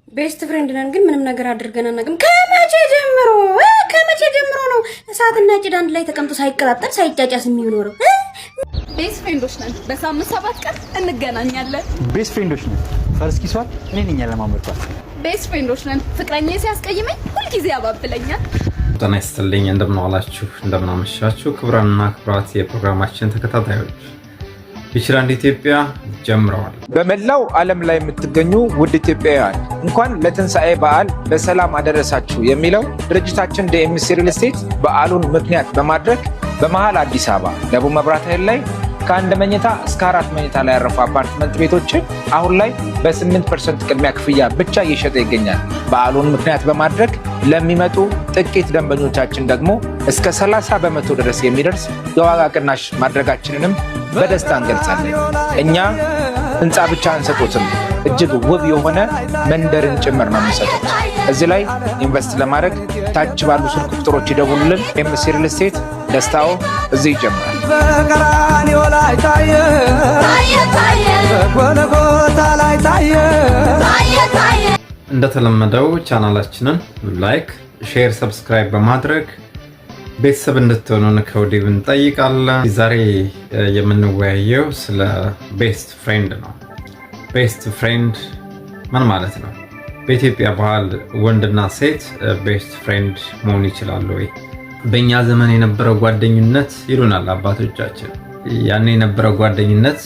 ቤስት ፍሬንድ ነን ግን ምንም ነገር አድርገን አናውቅም። ከመቼ ጀምሮ ነው እሳትና ጭድ አንድ ላይ ተቀምጦ ሳይቀጣጠል ሳይጫጫስ የሚኖረው? ቤስት ፍሬንዶች ነን። በሳምንት 7 ቀን እንገናኛለን። ቤስት ፍሬንዶች ነን። ፈርስ ኪሷል እኔ ነኝ ያለማመጥኳት። ቤስት ፍሬንዶች ነን። ፍቅረኛዬ ሲያስቀይመኝ ሁልጊዜ ያባብለኛል። ጤና ይስጥልኝ። እንደምን ዋላችሁ፣ እንደምን አመሻችሁ ክቡራንና ክቡራት የፕሮግራማችን ተከታታዮች ቢችላንድ ኢትዮጵያ ጀምረዋል። በመላው ዓለም ላይ የምትገኙ ውድ ኢትዮጵያውያን እንኳን ለትንሣኤ በዓል በሰላም አደረሳችሁ የሚለው ድርጅታችን ዲኤምሲ ሪል ስቴት በዓሉን ምክንያት በማድረግ በመሃል አዲስ አበባ ደቡብ መብራት ኃይል ላይ ከአንድ መኝታ እስከ 4 መኝታ ላይ ያረፉ አፓርትመንት ቤቶችን አሁን ላይ በ8% ቅድሚያ ክፍያ ብቻ እየሸጠ ይገኛል። በዓሉን ምክንያት በማድረግ ለሚመጡ ጥቂት ደንበኞቻችን ደግሞ እስከ 30 በመቶ ድረስ የሚደርስ የዋጋ ቅናሽ ማድረጋችንንም በደስታ እንገልጻለን። እኛ ህንፃ ብቻ አንሰጡትም፣ እጅግ ውብ የሆነ መንደርን ጭምር ነው የሚሰጡት። እዚህ ላይ ኢንቨስት ለማድረግ ታች ባሉ ስልክ ቁጥሮች ይደውሉልን። ዲኤምሲ ሪል ስቴት ደስታው እዚህ ይጀምራል። እንደተለመደው ቻናላችንን ላይክ፣ ሼር፣ ሰብስክራይብ በማድረግ ቤተሰብ እንድትሆኑን ከወዲሁ እንጠይቃለን። ዛሬ የምንወያየው ስለ ቤስት ፍሬንድ ነው። ቤስት ፍሬንድ ምን ማለት ነው? በኢትዮጵያ ባህል ወንድና ሴት ቤስት ፍሬንድ መሆን ይችላሉ ወይ? በእኛ ዘመን የነበረው ጓደኝነት ይሉናል አባቶቻችን። ያኔ የነበረው ጓደኝነት፣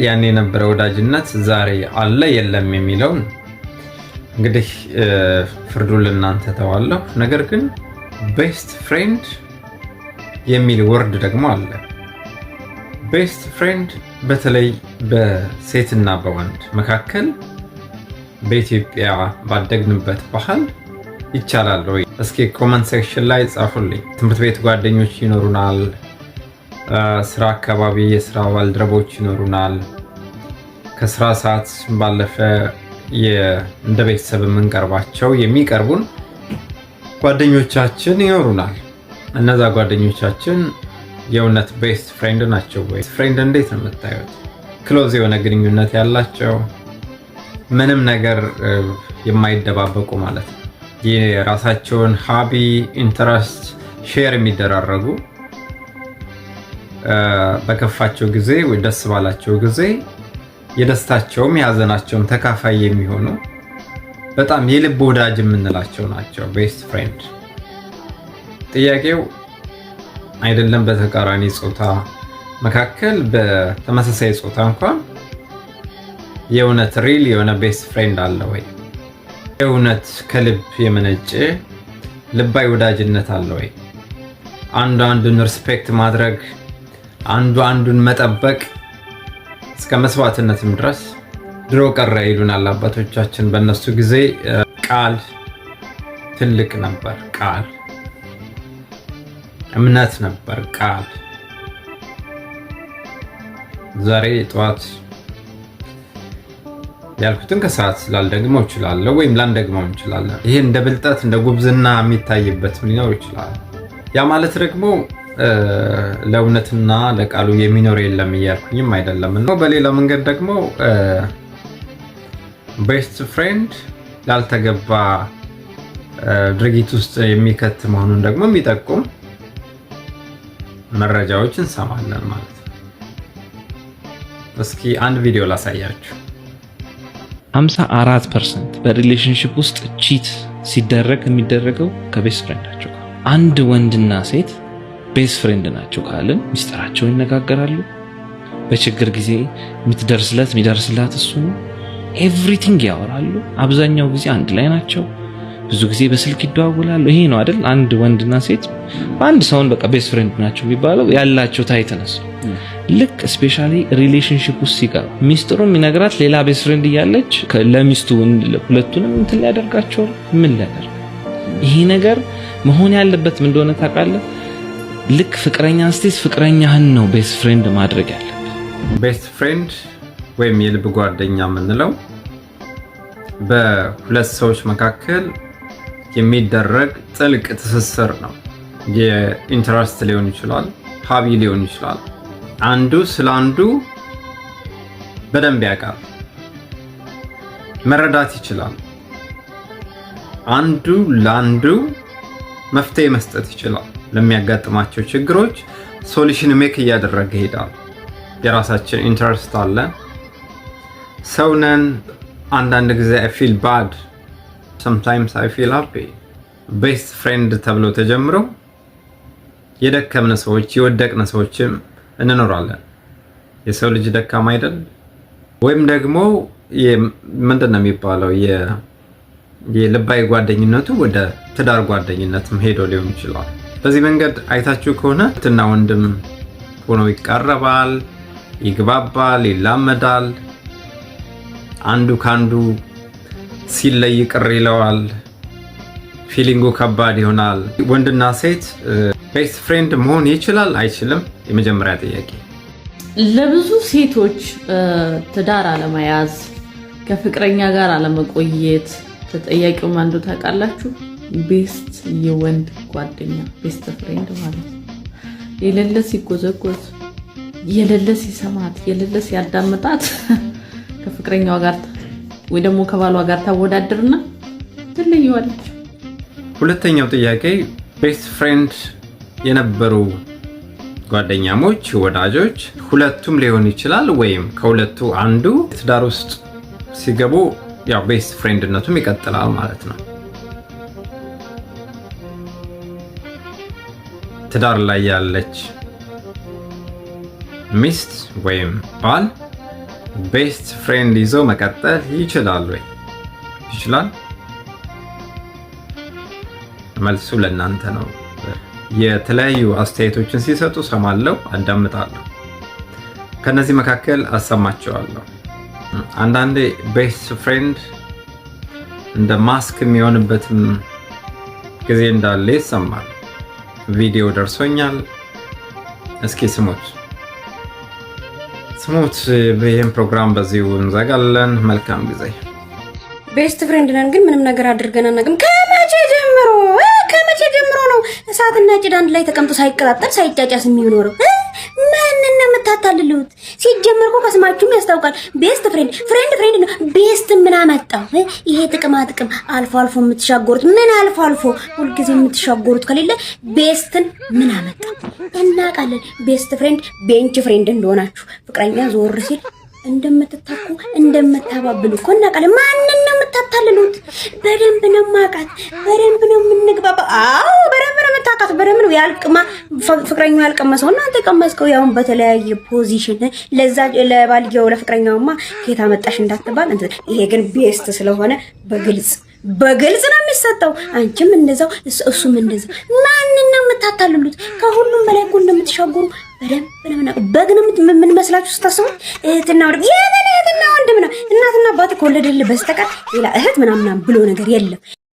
ያኔ የነበረው ወዳጅነት ዛሬ አለ የለም የሚለውን እንግዲህ ፍርዱን ለእናንተ ተዋለሁ። ነገር ግን ቤስት ፍሬንድ የሚል ወርድ ደግሞ አለ። ቤስት ፍሬንድ በተለይ በሴትና በወንድ መካከል በኢትዮጵያ ባደግንበት ባህል ይቻላል ወይ? እስኪ ኮመንት ሴክሽን ላይ ጻፉልኝ። ትምህርት ቤት ጓደኞች ይኖሩናል፣ ስራ አካባቢ የስራ ባልደረቦች ይኖሩናል፣ ከስራ ሰዓት ባለፈ እንደ ቤተሰብ የምንቀርባቸው የሚቀርቡን ጓደኞቻችን ይኖሩናል። እነዛ ጓደኞቻችን የእውነት ቤስት ፍሬንድ ናቸው ወይ? ፍሬንድ እንዴት ነው የምታዩት? ክሎዝ የሆነ ግንኙነት ያላቸው ምንም ነገር የማይደባበቁ ማለት ነው። የራሳቸውን ሃቢ ኢንተረስት ሼር የሚደራረጉ በከፋቸው ጊዜ ወይ ደስ ባላቸው ጊዜ የደስታቸውም የሀዘናቸውም ተካፋይ የሚሆኑ በጣም የልብ ወዳጅ የምንላቸው ናቸው ቤስት ፍሬንድ። ጥያቄው አይደለም በተቃራኒ ጾታ መካከል በተመሳሳይ ጾታ እንኳን የእውነት ሪል የሆነ ቤስት ፍሬንድ አለ ወይ? የእውነት ከልብ የመነጨ ልባዊ ወዳጅነት አለ ወይ? አንዱ አንዱን ሪስፔክት ማድረግ፣ አንዱ አንዱን መጠበቅ እስከ መስዋዕትነትም ድረስ ድሮ ቀረ ይሉናል አባቶቻችን። በእነሱ ጊዜ ቃል ትልቅ ነበር፣ ቃል እምነት ነበር፣ ቃል ዛሬ ጠዋት ያልኩትን ከሰዓት ላልደግመው እችላለሁ ወይም ላንደግመው እንችላለን። ይሄ እንደ ብልጠት እንደ ጉብዝና የሚታይበት ሊኖር ይችላል። ያ ማለት ደግሞ ለእውነትና ለቃሉ የሚኖር የለም እያልኩኝም አይደለም። በሌላ መንገድ ደግሞ ቤስት ፍሬንድ ላልተገባ ድርጊት ውስጥ የሚከት መሆኑን ደግሞ የሚጠቁም መረጃዎች እንሰማለን ማለት ነው። እስኪ አንድ ቪዲዮ ላሳያችሁ። 54% በሪሌሽንሺፕ ውስጥ ቺት ሲደረግ የሚደረገው ከቤስት ፍሬንዳቸው ጋር። አንድ ወንድና ሴት ቤስት ፍሬንድ ናቸው ካልን ሚስጥራቸውን ይነጋገራሉ። በችግር ጊዜ የሚደርስላት እሱ ነው። ኤቭሪቲንግ ያወራሉ። አብዛኛው ጊዜ አንድ ላይ ናቸው። ብዙ ጊዜ በስልክ ይደዋወላሉ። ይሄ ነው አይደል? አንድ ወንድና ሴት በአንድ ሰውን በቃ ቤስት ፍሬንድ ናቸው የሚባለው ያላቸው ታይትነስ። ልክ ስፔሻሊ ሪሌሽንሺፕ ውስጥ ሲቀር ሚስጥሩ የሚነግራት ሌላ ቤስት ፍሬንድ እያለች ለሚስቱ ሁለቱንም እንትን ሊያደርጋቸው ምን ሊያደርግ? ይሄ ነገር መሆን ያለበት ምን እንደሆነ ታውቃለህ? ልክ ፍቅረኛን ስትይዝ ፍቅረኛህን ነው ቤስት ፍሬንድ ማድረግ ያለበት። ቤስት ፍሬንድ ወይም የልብ ጓደኛ የምንለው በሁለት ሰዎች መካከል የሚደረግ ጥልቅ ትስስር ነው። የኢንተረስት ሊሆን ይችላል፣ ሃቢ ሊሆን ይችላል። አንዱ ስለ አንዱ በደንብ ያውቃል። መረዳት ይችላል። አንዱ ለአንዱ መፍትሄ መስጠት ይችላል። ለሚያጋጥማቸው ችግሮች ሶሉሽን ሜክ እያደረገ ይሄዳል። የራሳችን ኢንተረስት አለ። ሰውነን አንዳንድ ጊዜ I feel bad sometimes I feel happy ቤስት ፍሬንድ ተብሎ ተጀምሮ የደከምነ ሰዎች የወደቅነ ሰዎችም እንኖራለን። የሰው ልጅ ደካማ አይደል? ወይም ደግሞ ምንድነው የሚባለው የልባዊ ጓደኝነቱ ወደ ትዳር ጓደኝነትም ሄዶ ሊሆን ይችላል። በዚህ መንገድ አይታችሁ ከሆነ እህትና ወንድም ሆኖ ይቀርባል፣ ይግባባል፣ ይላመዳል። አንዱ ካንዱ ሲለይ ቅር ይለዋል፣ ፊሊንጉ ከባድ ይሆናል። ወንድና ሴት ቤስት ፍሬንድ መሆን ይችላል አይችልም? የመጀመሪያ ጥያቄ። ለብዙ ሴቶች ትዳር አለመያዝ፣ ከፍቅረኛ ጋር አለመቆየት ተጠያቂው ማንዱ ታውቃላችሁ? ቤስት የወንድ ጓደኛ ቤስት ፍሬንድ ማለት ነው። የሌለ ሲጎዘጎዝ፣ የሌለ ሲሰማት፣ የሌለ ሲያዳምጣት ከፍቅረኛዋ ጋር ወይ ደግሞ ከባሏ ጋር ታወዳድርና ትለየዋለች። ሁለተኛው ጥያቄ ቤስት ፍሬንድ የነበሩ ጓደኛሞች ወዳጆች ሁለቱም ሊሆን ይችላል፣ ወይም ከሁለቱ አንዱ ትዳር ውስጥ ሲገቡ ያው ቤስት ፍሬንድነቱም ይቀጥላል ማለት ነው። ትዳር ላይ ያለች ሚስት ወይም ባል ቤስት ፍሬንድ ይዞ መቀጠል ይችላል ወይ? ይችላል? መልሱ ለእናንተ ነው። የተለያዩ አስተያየቶችን ሲሰጡ ሰማለሁ፣ አዳምጣለሁ። ከነዚህ መካከል አሰማቸዋለሁ። አንዳንዴ ቤስት ፍሬንድ እንደ ማስክ የሚሆንበትም ጊዜ እንዳለ ይሰማል። ቪዲዮ ደርሶኛል። እስኪ ስሙት። ይህን ፕሮግራም በዚሁ እንዘጋለን። መልካም ጊዜ። ቤስት ፍሬንድ ነን ግን ምንም ነገር አድርገን አናውቅም። ከመቼ ጀምሮ ነው እሳትና ጭድ አንድ ላይ ተቀምጦ ሳይቀጣጠል ሳይጫጫስ የሚኖረው? ማንን ነው የምታታልሉት? ሲጀመር እኮ ከስማችሁም ያስታውቃል። ቤስት ፍሬንድ ነው። ቤስት ምን አመጣው? ይሄ ጥቅማ ጥቅም አልፎ አልፎ የምትሻጎሩት ምን አልፎ አልፎ ሁልጊዜ የምትሻጎሩት ከሌለ ቤስትን ምን አመጣው? እናውቃለን። ቤስት ፍሬንድ ቤንች ፍሬንድ እንደሆናችሁ ፍቅረኛ ዞር ሲል እንደምትታኩ እንደምታባብሉ እኮ እናውቃለን። ማንን ነው የምታታልሉት? በደንብ ነው የማውቃት፣ በደንብ ነው የምንግባባ። አዎ በደንብ ነው የምታውቃት፣ በደንብ ነው ያልቅማ ፍቅረኛው ያልቀመሰው እና አንተ ቀመስከው፣ ያውን በተለያየ ፖዚሽን። ለዛ ለባልየው ለፍቅረኛውማ ከየት አመጣሽ እንዳትባል። ይሄ ግን ቤስት ስለሆነ በግልጽ ነው የሚሰጠው። አንቺም እንደዛው እሱም እንደዛው። ማንን ነው የምታታልሉት? ከሁሉም በላይ እኮ እንደምትሻገሩ በደንብ ነው። በግ ነው የምንመስላችሁ ስታስቡ። እህትና ወንድም ነው። እናትና አባት ከወለደልህ በስተቀር ሌላ እህት ምናምን ብሎ ነገር የለም።